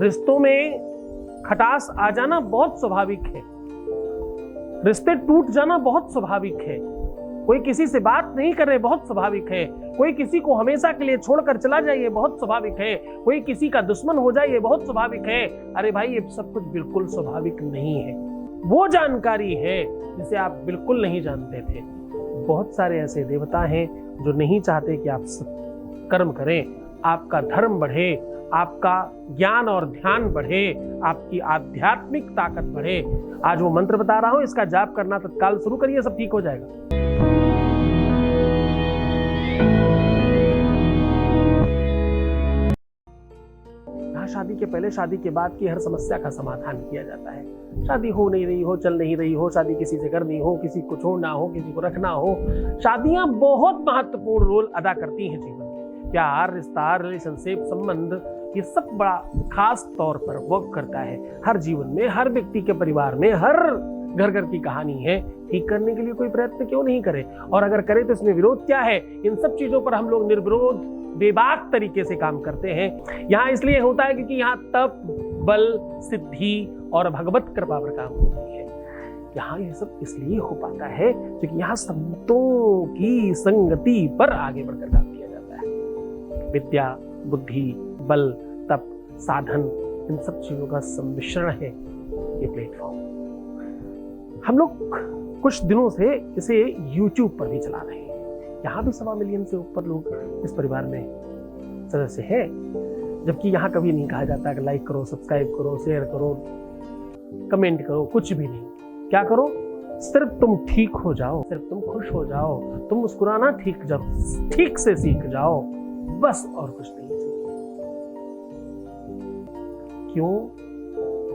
रिश्तों में खटास आ जाना बहुत स्वाभाविक है, रिश्ते टूट जाना बहुत स्वाभाविक है, कोई किसी से बात नहीं करे बहुत स्वाभाविक है, कोई किसी को हमेशा के लिए छोड़कर चला जाए ये बहुत स्वाभाविक है, कोई किसी का दुश्मन हो जाए ये बहुत स्वाभाविक है। अरे भाई, ये सब कुछ बिल्कुल स्वाभाविक नहीं है। वो जानकारी है जिसे आप बिल्कुल नहीं जानते थे। बहुत सारे ऐसे देवता हैं जो नहीं चाहते कि आप कर्म करें, आपका धर्म बढ़े, आपका ज्ञान और ध्यान बढ़े, आपकी आध्यात्मिक ताकत बढ़े। आज वो मंत्र बता रहा हूं, इसका जाप करना तत्काल शुरू करिए, सब ठीक हो जाएगा। शादी के पहले, शादी के बाद की हर समस्या का समाधान किया जाता है। शादी हो नहीं रही हो, चल नहीं रही हो, शादी किसी से करनी हो, किसी को छोड़ना हो, किसी को रखना हो, शादियां बहुत महत्वपूर्ण रोल अदा करती हैं जीवन में। प्यार, रिश्ता, रिलेशनशिप, संबंध, ये सब बड़ा खास तौर पर वर्क करता है हर जीवन में, हर व्यक्ति के परिवार में, हर घर घर की कहानी है। ठीक करने के लिए कोई प्रयत्न क्यों नहीं करे, और अगर करे तो इसमें विरोध क्या है? इन सब चीजों पर हम लोग निर्विरोध बेबाक तरीके से काम करते हैं। यहाँ इसलिए होता है क्योंकि यहाँ तप, बल, सिद्धि और भगवत कृपा पर काम होती है। यहाँ ये सब इसलिए हो पाता है क्योंकि यहाँ संतों की संगति पर आगे बढ़कर काम किया जाता है। विद्या, बुद्धि, बल, तप, साधन, इन सब चीजों का सम्मिश्रण है ये प्लेटफॉर्म। हम लोग कुछ दिनों से इसे YouTube पर भी चला रहे हैं। यहाँ भी 1.25 मिलियन से ऊपर लोग इस परिवार में सदस्य हैं, जबकि यहाँ कभी नहीं कहा जाता कि लाइक करो, सब्सक्राइब करो, शेयर करो, कमेंट करो, कुछ भी नहीं। क्या करो? सिर्फ तुम ठीक हो जाओ, सिर्फ तुम खुश हो जाओ, तुम मुस्कुराना ठीक से सीख जाओ, बस और कुछ नहीं चाहिए। क्यों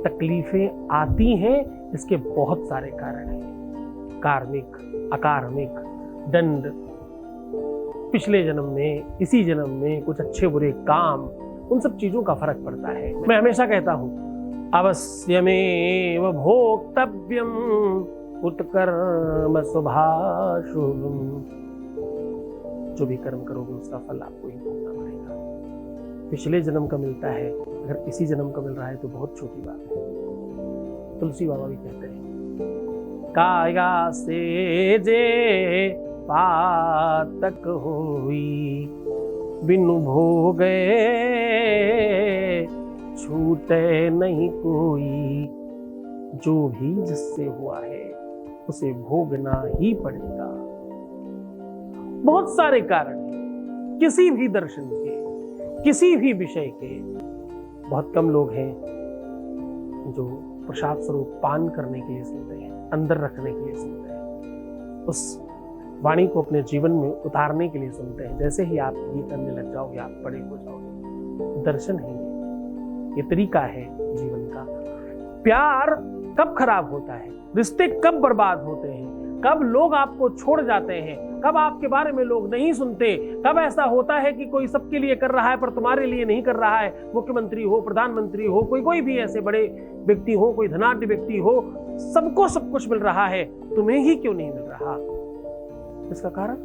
तकलीफें आती हैं? इसके बहुत सारे कारण हैं। कार्मिक, अकार्मिक, दंड, पिछले जन्म में, इसी जन्म में कुछ अच्छे बुरे काम, उन सब चीजों का फर्क पड़ता है। मैं हमेशा कहता हूं, अवश्यमेव भोक्तव्यम उत्कर्म शुभाशुभम। जो भी कर्म करोगे उसका फल आपको ही भोगना पड़ेगा। पिछले जन्म का मिलता है, अगर इसी जन्म का मिल रहा है तो बहुत छोटी बात है। तुलसी बाबा भी कहते हैं, काया से जे पातक हुई, बिनु भोगे छूटे नहीं कोई। जो भी जिससे हुआ है उसे भोगना ही पड़ेगा। बहुत सारे कारण हैं किसी भी दर्शन के, किसी भी विषय के। बहुत कम लोग हैं जो प्रसाद स्वरूप पान करने के लिए सुनते हैं, अंदर रखने के लिए सुनते हैं, उस वाणी को अपने जीवन में उतारने के लिए सुनते हैं। जैसे ही आप ये करने लग जाओगे, आप बड़े हो जाओगे। दर्शन है ये तरीका है जीवन का। प्यार कब खराब होता है, रिश्ते कब बर्बाद होते हैं, कब लोग आपको छोड़ जाते हैं, कब आपके बारे में लोग नहीं सुनते, कब ऐसा होता है कि कोई सबके लिए कर रहा है पर तुम्हारे लिए नहीं कर रहा है। मुख्यमंत्री हो, प्रधानमंत्री हो, कोई भी ऐसे बड़े व्यक्ति हो, कोई धनाढ्य व्यक्ति हो, सबको सब कुछ मिल रहा है, तुम्हें ही क्यों नहीं मिल रहा? इसका कारण,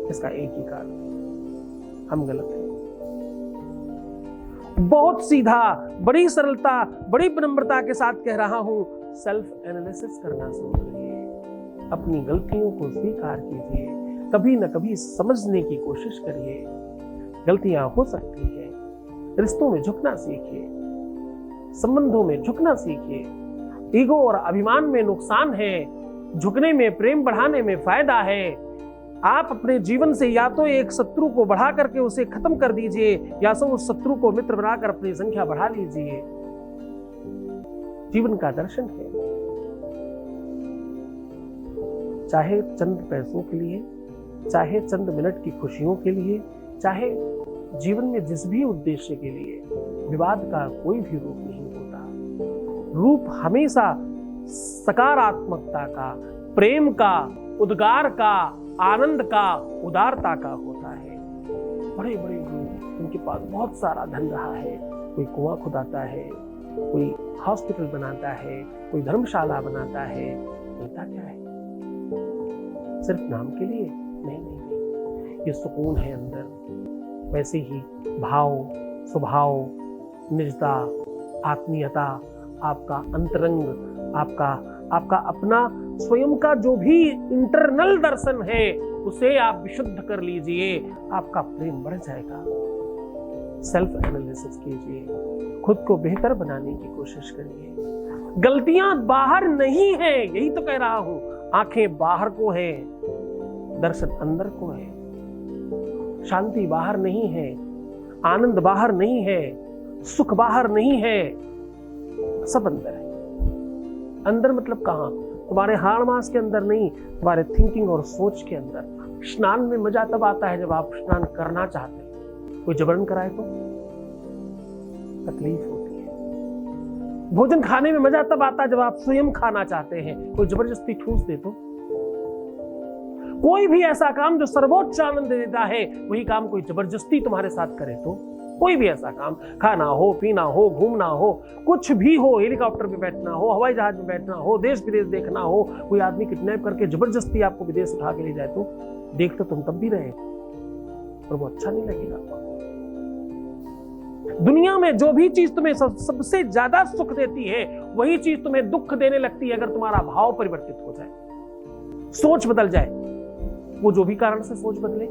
इसका एक ही कारण, हम गलत हैं। बहुत सीधा, बड़ी सरलता, बड़ी विनम्रता के साथ कह रहा हूं, सेल्फ एनालिसिस करना शुरू करिए। अपनी गलतियों को स्वीकार कीजिए, कभी न कभी समझने की कोशिश करिए। गलतियां हो सकती है, रिश्तों में झुकना सीखिए, संबंधों में झुकना सीखिए। ईगो और अभिमान में नुकसान है, झुकने में, प्रेम बढ़ाने में फायदा है। आप अपने जीवन से या तो एक शत्रु को बढ़ा करके उसे खत्म कर दीजिए, या तो उस शत्रु को मित्र बनाकर अपनी संख्या बढ़ा लीजिए। जीवन का दर्शन है। चाहे चंद पैसों के लिए, चाहे चंद मिनट की खुशियों के लिए, चाहे जीवन में जिस भी उद्देश्य के लिए, विवाद का कोई भी रूप नहीं होता। रूप हमेशा सकारात्मकता का, प्रेम का, उद्गार का, आनंद का, उदारता का होता है। बड़े बड़े लोग, उनके पास बहुत सारा धन रहा है, कोई कुआं खुदाता है, कोई हॉस्पिटल बनाता है, कोई धर्मशाला बनाता है, मिलता क्या है? सिर्फ नाम के लिए? नहीं, ये सुकून है अंदर। वैसे ही भाव, स्वभाव, निजता, आत्मीयता, आपका अंतरंग, आपका अपना स्वयं का जो भी इंटरनल दर्शन है उसे आप विशुद्ध कर लीजिए, आपका प्रेम बढ़ जाएगा। सेल्फ एनालिसिस कीजिए, खुद को बेहतर बनाने की कोशिश करिए। गलतियां बाहर नहीं है, यही तो कह रहा हूं। आंखें बाहर को है, दर्शन अंदर को है। शांति बाहर नहीं है, आनंद बाहर नहीं है, सुख बाहर नहीं है, सब अंदर है। अंदर मतलब कहां? तुम्हारे हाड़ मांस के अंदर नहीं, तुम्हारे थिंकिंग और सोच के अंदर। स्नान में मजा तब आता है जब आप स्नान करना चाहते हैं, कोई जबरन कराए तो तकलीफ होती है। भोजन खाने में मजा तब आता है जब आप स्वयं खाना चाहते हैं, कोई जबरदस्ती ठूस दे तो। कोई भी ऐसा काम जो सर्वोच्च आनंद देता है, वही काम कोई जबरदस्ती तुम्हारे साथ करे तो। कोई भी ऐसा काम, खाना हो, पीना हो, घूमना हो, कुछ भी हो, हेलीकॉप्टर में बैठना हो, हवाई जहाज में बैठना हो, देश विदेश देखना हो, कोई आदमी किडनैप करके जबरदस्ती आपको विदेश उठा के ले जाए तो देख तो तुम तब भी रहे, और वो अच्छा नहीं लगेगा। दुनिया में जो भी चीज तुम्हें सबसे ज्यादा सुख देती है, वही चीज तुम्हें दुख देने लगती है अगर तुम्हारा भाव परिवर्तित हो जाए, सोच बदल जाए। वो जो भी कारण से सोच बदले,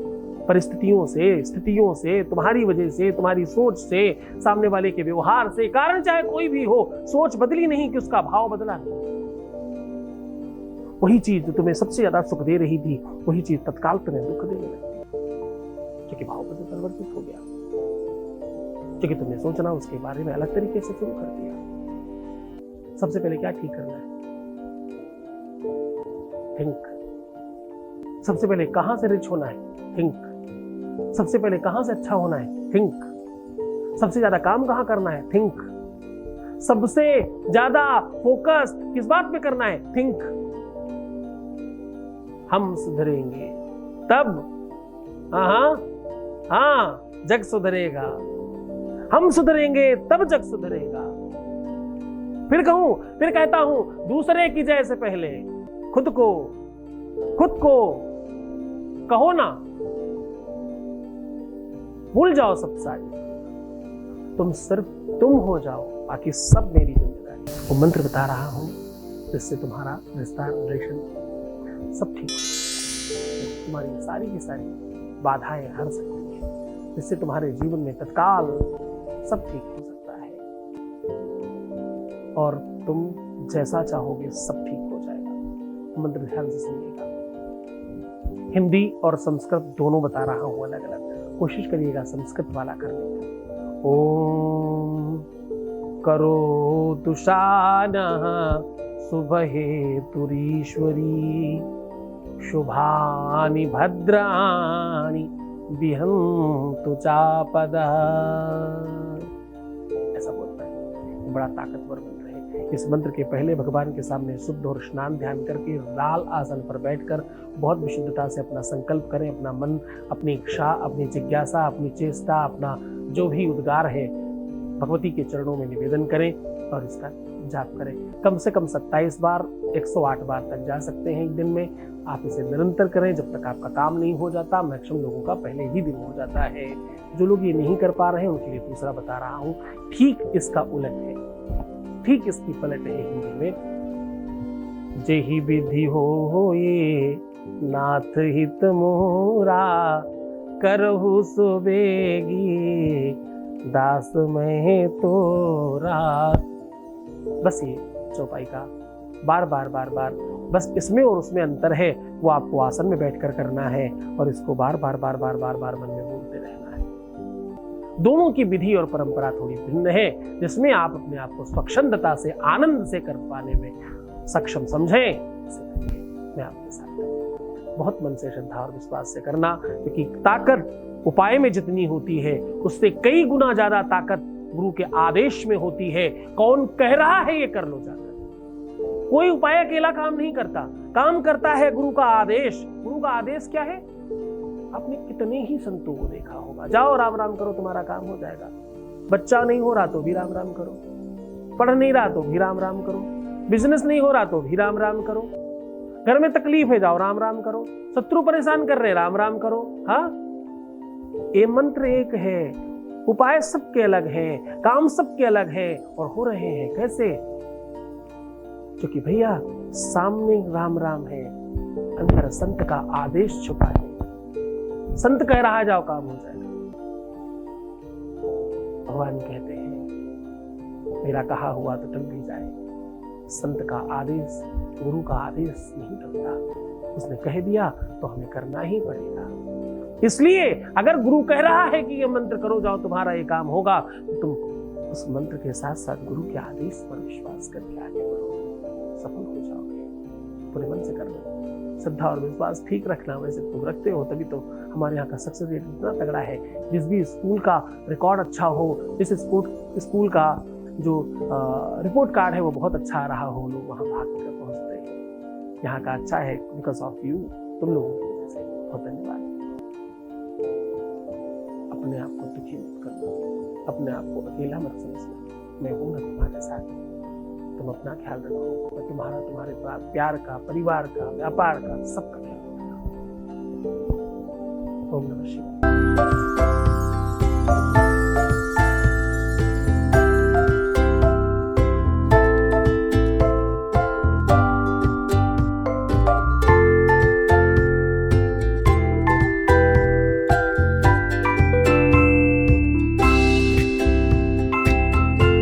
परिस्थितियों से, स्थितियों से, तुम्हारी वजह से, तुम्हारी सोच से, सामने वाले के व्यवहार से, कारण चाहे कोई भी हो, सोच बदली नहीं कि उसका भाव बदला नहीं। वही चीज जो तुम्हें सबसे ज्यादा सुख दे रही थी, वही चीज तत्काल तुम्हें दुख देने लगती, क्योंकि भाव परिवर्तित हो गया, क्योंकि तुमने सोचना उसके बारे में अलग तरीके से शुरू कर दिया। सबसे पहले क्या ठीक करना है? थिंक। सबसे पहले कहां से रिच होना है? थिंक। सबसे पहले कहां से अच्छा होना है? थिंक। सबसे ज्यादा काम कहां करना है? थिंक। सबसे ज्यादा फोकस किस बात पे करना है? थिंक। हम सुधरेंगे तब, हाँ, जग सुधरेगा। हम सुधरेंगे तब जग सुधरेगा। फिर कहता हूं, दूसरे की जय से पहले खुद को कहो ना, भूल जाओ सब सारी, तुम सिर्फ तुम हो जाओ, बाकी सब मेरी जिम्मेदारी। वो मंत्र बता रहा हूं जिससे तुम्हारा रिश्ता, रिलेशन सब ठीक हो, तुम्हारी सारी की सारी बाधाएं हट सकती है, जिससे तुम्हारे जीवन में तत्काल सब ठीक हो सकता है और तुम जैसा चाहोगे सब ठीक हो जाएगा। मंत्र ध्यान से सुनिएगा। हिंदी और संस्कृत दोनों बता रहा हूं अलग अलग, कोशिश करिएगा संस्कृत वाला करने की। ओम करोतु शानः शुभहे तुरीश्वरी, शुभानि भद्राणि विहन्तु चापदः। ऐसा बोलना है, बड़ा ताकतवर मंत्र है। इस मंत्र के पहले भगवान के सामने शुद्ध और स्नान ध्यान करके लाल आसन पर बैठकर बहुत विशुद्धता से अपना संकल्प करें। अपना मन, अपनी इच्छा, अपनी जिज्ञासा, अपनी चेष्टा, अपना जो भी उद्गार है भगवती के चरणों में निवेदन करें और इसका जाप करें। कम से कम 27 बार, 108 बार तक जा सकते हैं एक दिन में। आप इसे निरंतर करें जब तक आपका काम नहीं हो जाता। मैक्सिमम लोगों का पहले ही दिन हो जाता है। जो लोग ये नहीं कर पा रहे हैं उनके लिए दूसरा बता रहा हूं, ठीक इसका उलट है, ठीक इसकी पलट है हिंदी में। जेहि विधि हो ये नाथ हित मोरा, करहु सुबेगी दास मैं तोरा। बस ये चौपाई का बार बार बस इसमें और उसमें अंतर है, वो आपको आसन में बैठकर करना है और इसको बार बार मन में बोलते रहना है। दोनों की विधि और परंपरा थोड़ी भिन्न है, जिसमें आप अपने आप को स्वच्छंदता से, आनंद से कर पाने में सक्षम समझें, मैं आपके साथ बहुत मन से, श्रद्धा और विश्वास से करना, क्योंकि ताकत उपाय में जितनी होती है उससे कई गुना ज्यादा ताकत गुरु के आदेश में होती है। कौन कह रहा है ये कर लो जाकर। कोई उपाय अकेला काम नहीं करता, काम करता है गुरु का आदेश। गुरु का आदेश क्या है? आपने कितने ही संतों को देखा होगा, जाओ राम राम करो तुम्हारा काम हो जाएगा। बच्चा नहीं हो रहा तो भी राम राम करो, पढ़ नहीं रहा तो भी राम राम करो, बिजनेस नहीं हो रहा तो भी राम राम करो, घर में तकलीफ है जाओ राम राम करो, शत्रु परेशान कर रहे राम राम करो। हाँ, ये मंत्र एक है, उपाय सबके अलग हैं, काम सबके अलग हैं, और हो रहे हैं कैसे? क्योंकि भैया सामने राम राम है, अंदर संत का आदेश छुपा है। संत कह रहा है जाओ काम हो जाएगा। भगवान कहते हैं मेरा कहा हुआ तो टल भी जाए। संत का आदेश, गुरु का आदेश नहीं टलता। उसने कह दिया तो हमें करना ही पड़ेगा। इसलिए अगर गुरु कह रहा है कि ये मंत्र करो जाओ तुम्हारा ये काम होगा, तो तुम उस मंत्र के साथ साथ गुरु के आदेश पर विश्वास करके आगे बढ़ो, सफल हो जाओगे। पूरे मन से करना, श्रद्धा और विश्वास ठीक रखना। वैसे तुम रखते हो तभी तो हमारे यहाँ का सक्सेस रेट इतना तगड़ा है। जिस भी स्कूल का रिकॉर्ड अच्छा हो, जिस स्कूल का जो रिपोर्ट कार्ड है वो बहुत अच्छा रहा हो, लोग वहाँ भाग कर पहुँचते हैं। यहाँ का अच्छा है बिकॉज ऑफ यू, तुम लोगों की वजह से। बहुत धन्यवाद। अपने आप को दुखी मत करना, अपने आप को अकेला मत समझना। मैं हूं ना तुम्हारे साथ, तुम अपना ख्याल रखो। मैं तुम्हारे प्यार का, परिवार का, व्यापार का, सबका ख्याल रखना। ओम नमः शिवाय।